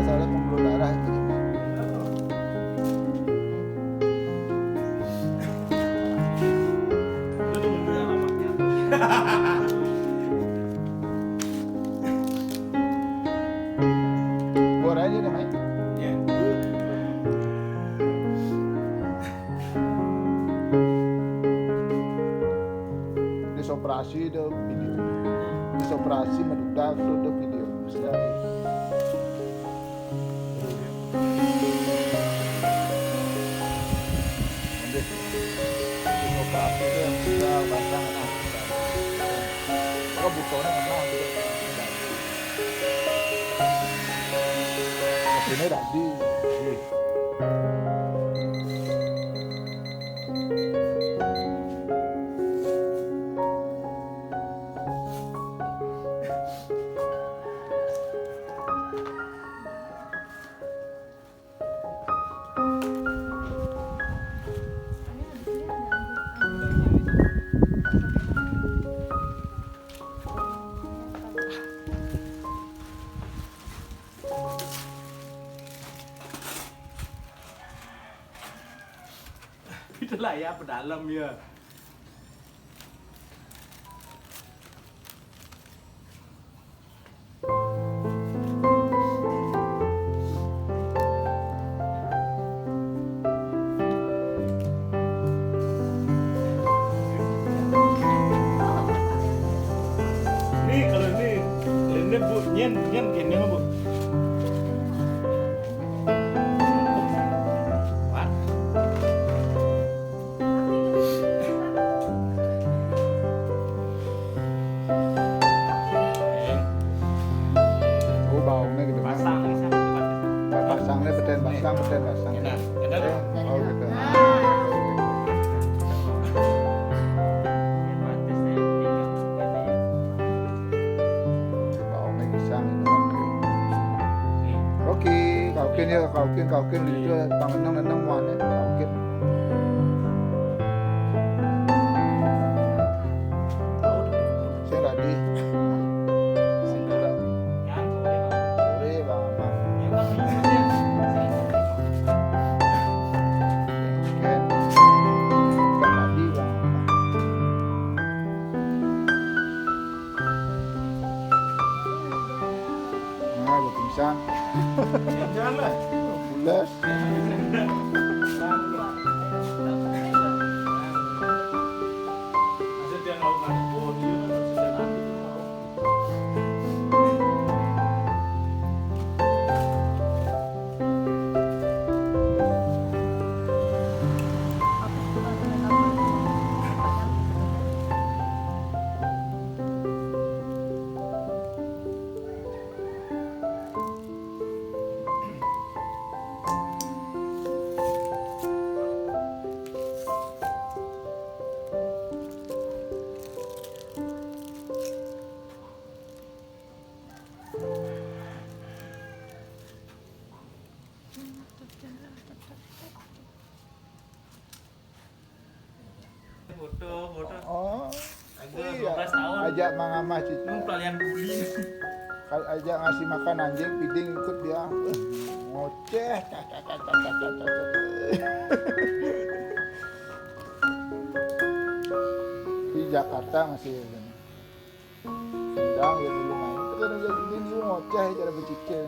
soalnya pembuluh darah jadi Lu tunggu yang lamanya. bor aja deh main. Ya. Disoperasi ada video, disoperasi mendudak itu ada video sekali. Ambil disoperasi itu yang sudah pasang anak. Kalau bukannya memang mesinnya tadi. Itulah ya pedalam ya. Nih kalau ini bu nyen ini bu. What? Oh baunya gitu. Pasang nih sama tempat. Pasangnya beten pasang. Enak, enak tuh. Oh gitu. Baunya pisang itu. Oke, kaukin itu pangenang mana kaukin. Saya tadi sore bang. Kan tadi bang. Nah, gue pisang. Jangan lah. Bulas. Masih dia nggak mampu, dia sudah nanti tuh mau. Foto. Oh, Agak iya. 12 tahun. Ajak mangamah cici. Lu pelalian bully. Ajak ngasih makan anjing, piding ikut dia. Ngoceh. Di Jakarta masih sedang ya dulu main. Itu kan jadi ini ngoceh cara bercicil.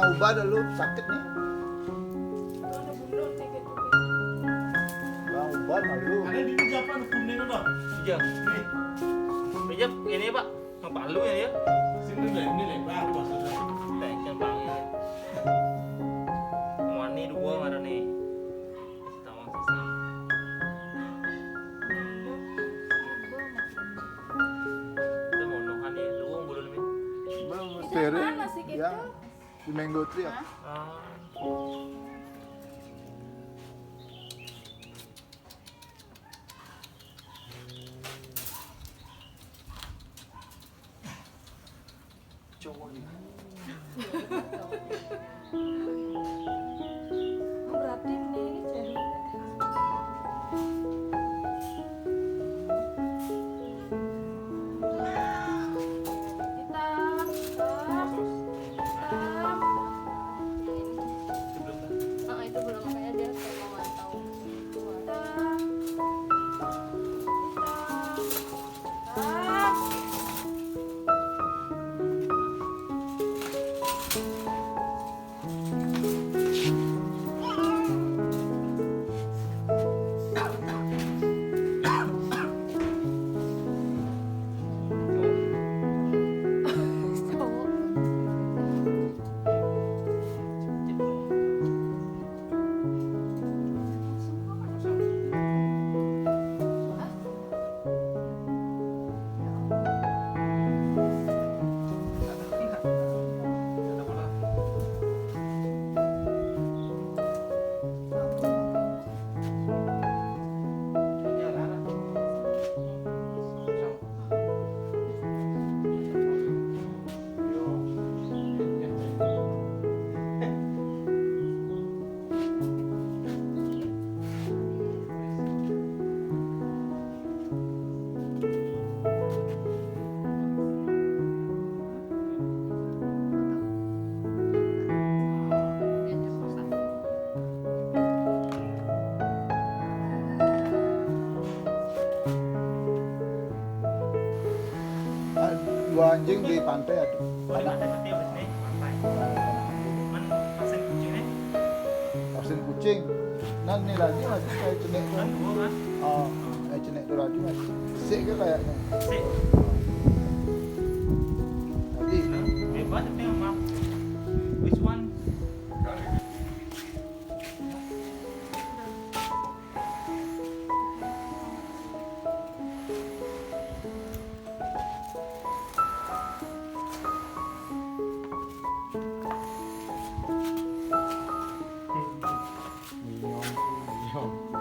ubah dulu sakit nih. Ada bundut nih gitu. Bang ubah dulu. Ada di Japan kuning apa? Iya. Nih, Meja ini Pak, yang Palu ya ya. sini ini lebar maksudnya. Tengkel Bang ya. Wani dua mana nih? Tawang sisa. Kita mau nohan ya, luang bulu lebih. Bang Itu tere mana sih gitu? yang di Mango Tree ya. Ah. Cowok ini. Berarti nih jadi hitam, hitam, hitam. Itu belum kan? Itu belum, makanya dia kayak mau mantau keluar. Hitam, hitam, hitam. Cowok. Ah, dua anjing di pantai ada. Oh, di Anak pantai berarti abis nih, pantai. Man, vaksin kucingnya vaksin kucing. Nah ini lagi masih kayak cenek tuh. kan dua kan? Oh, kayak cenek tuh lagi masih. Sik ke kayaknya. Sih, Tadi bebas tapi emang. Which one? Minyak.